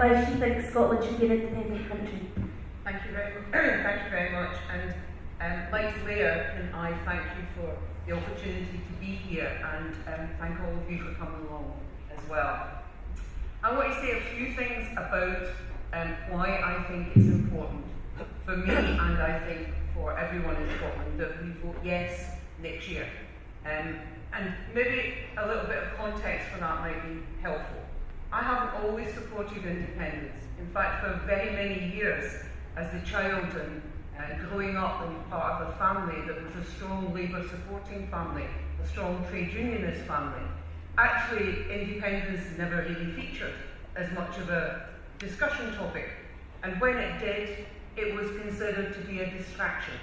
why she thinks Scotland should be an independent country. Thank you very much. And like Claire, can I thank you for the opportunity to be here, and thank all of you for coming along as well. I want to say a few things about why I think it's important for me, and I think for everyone in Scotland, that we vote yes next year. And maybe a little bit of context for that might be helpful. I haven't always supported independence. In fact, for very many years, as a child and growing up in part of a family that was a strong Labour supporting family, a strong trade unionist family, actually independence never really featured as much of a discussion topic. And when it did, it was considered to be a distraction,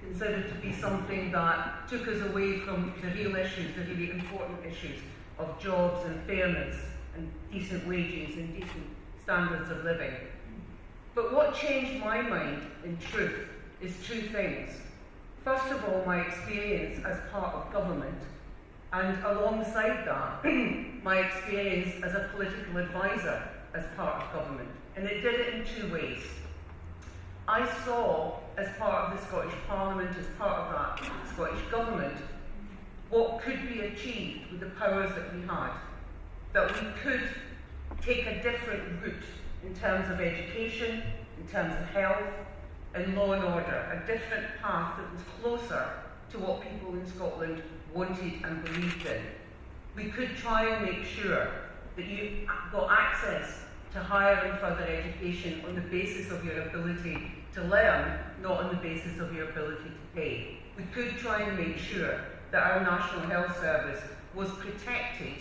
considered to be something that took us away from the real issues, the really important issues of jobs and fairness and decent wages and decent standards of living. But what changed my mind, in truth, is two things. First of all, my experience as part of government, and alongside that, my experience as a political advisor as part of government. And it did it in two ways. I saw, as part of the Scottish Parliament, as part of that Scottish Government, what could be achieved with the powers that we had. That we could take a different route in terms of education, in terms of health, and law and order, a different path that was closer to what people in Scotland wanted and believed in. We could try and make sure that you got access to higher and further education on the basis of your ability to learn, not on the basis of your ability to pay. We could try and make sure that our National Health Service was protected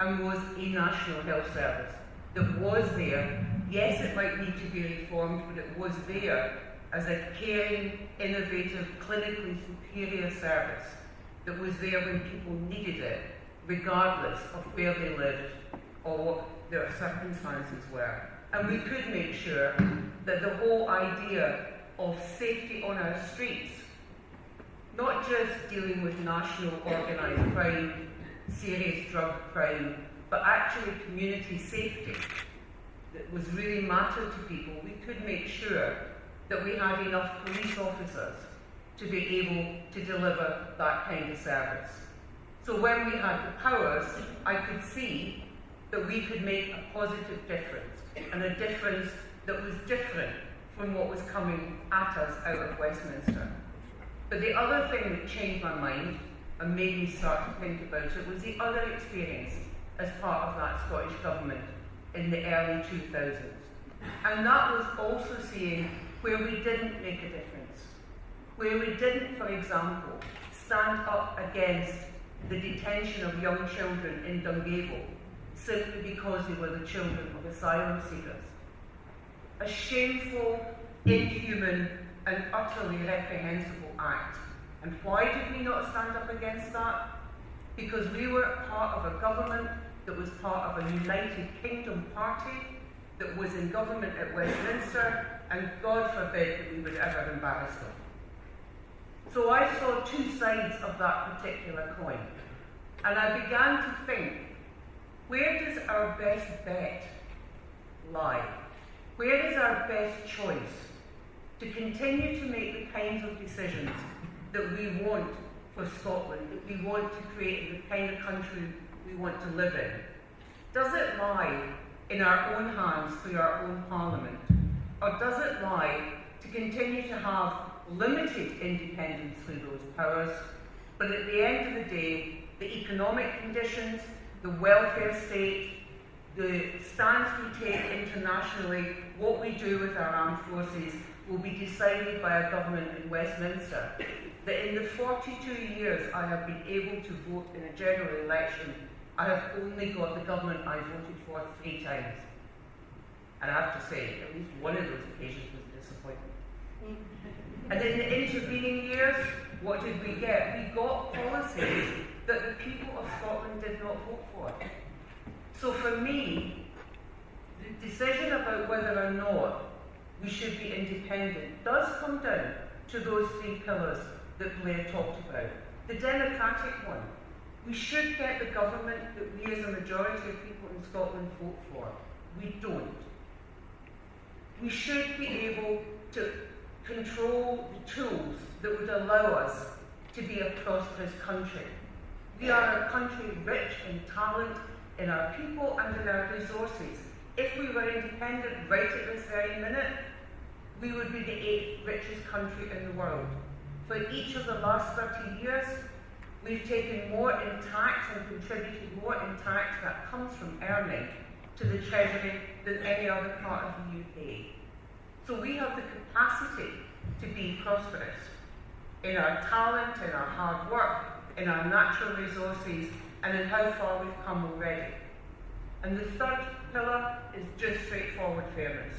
and was a National Health Service that was there. Yes, it might need to be reformed, but it was there as a caring, innovative, clinically superior service that was there when people needed it, regardless of where they lived or what their circumstances were. And we could make sure that the whole idea of safety on our streets, not just dealing with national organised crime, serious drug crime, but actually community safety that was really mattered to people, we could make sure that we had enough police officers to be able to deliver that kind of service. So when we had the powers, I could see that we could make a positive difference, and a difference that was different from what was coming at us out of Westminster. But the other thing that changed my mind and made me start to think about it was the other experience as part of that Scottish Government in the early 2000s. And that was also seeing where we didn't make a difference, where we didn't, for example, stand up against the detention of young children in Dungavel simply because they were the children of asylum seekers. A shameful, inhuman, and utterly reprehensible act. And why did we not stand up against that? Because we were part of a government that was part of a United Kingdom party that was in government at Westminster, and God forbid that we would ever embarrass them. So I saw two sides of that particular coin, and I began to think, where does our best bet lie? Where is our best choice to continue to make the kinds of decisions that we want for Scotland, that we want to create the kind of country we want to live in? Does it lie in our own hands through our own parliament? Or does it lie to continue to have limited independence through those powers, but at the end of the day, the economic conditions, the welfare state, the stance we take internationally, what we do with our armed forces, will be decided by a government in Westminster? That in the 42 years I have been able to vote in a general election, I have only got the government I voted for 3 times. And I have to say, at least one of those occasions was a disappointment. And in the intervening years, what did we get? We got policies that the people of Scotland did not vote for. So for me, the decision about whether or not we should be independent does come down to those 3 pillars that Blair talked about. The democratic one. We should get the government that we as a majority of people in Scotland vote for. We don't. we should be able to control the tools that would allow us to be a prosperous country. We are a country rich in talent, in our people and in our resources. If we were independent right at this very minute, we would be the 8th richest country in the world. For each of the last 30 years, we've taken more in tax and contributed more in tax that comes from earning to the Treasury than any other part of the UK. So we have the capacity to be prosperous in our talent, in our hard work, in our natural resources, and in how far we've come already. And the third pillar is just straightforward fairness.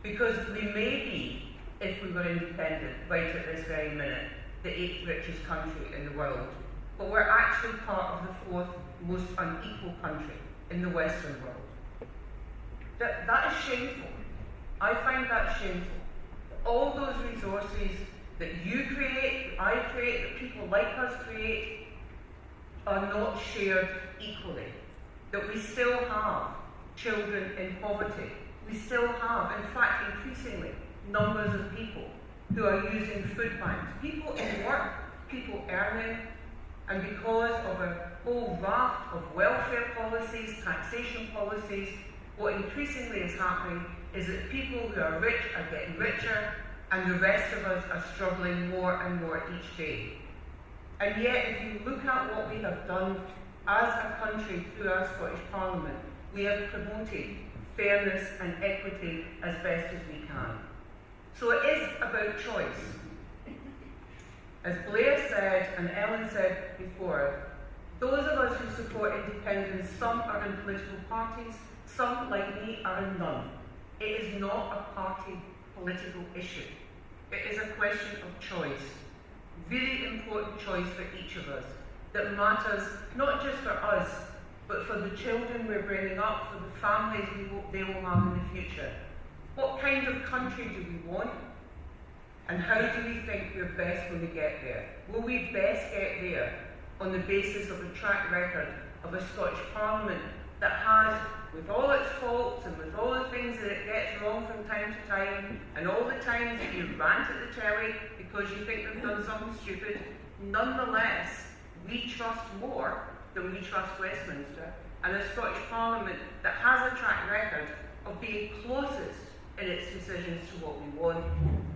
Because we may be, if we were independent right at this very minute, the 8th richest country in the world, but we're actually part of the 4th most unequal country in the Western world. That is shameful. I find that shameful. All those resources that you create, that I create, that people like us create, are not shared equally. That we still have children in poverty. We still have, in fact, increasingly, numbers of people who are using food banks. People in work, people earning, and because of a whole raft of welfare policies, taxation policies, what increasingly is happening is that people who are rich are getting richer, and the rest of us are struggling more and more each day. And yet, if you look at what we have done as a country through our Scottish Parliament, we have promoted fairness and equity as best as we can. So it is about choice. As Blair said, and Ellen said before, those of us who support independence, some are in political parties, some, like me, are in none. It is not a party political issue. It is a question of choice. Really important choice for each of us that matters not just for us, but for the children we're bringing up, for the families they will have in the future. What kind of country do we want? And how do we think we're best going to get there? Will we best get there on the basis of a track record of a Scottish Parliament that has, with all its faults and with all the things that it gets wrong from time to time, and all the times that you rant at the telly because you think they've done something stupid, nonetheless, we trust more than we trust Westminster, and a Scottish Parliament that has a track record of being closest in its decisions to what we want?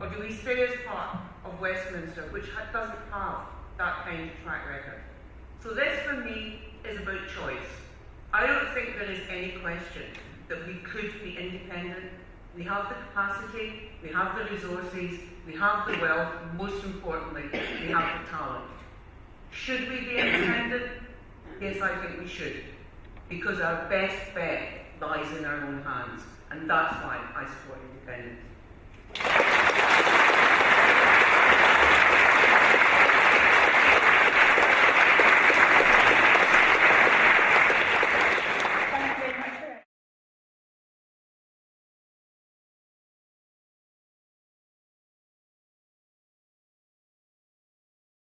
Or do we stay as part of Westminster, which doesn't have that kind of track record? So this, for me, is about choice. I don't think there is any question that we could be independent. We have the capacity, we have the resources, we have the wealth, most importantly, we have the talent. Should we be independent? Yes, I think we should. Because our best bet lies in our own hands. And that's why I support independence.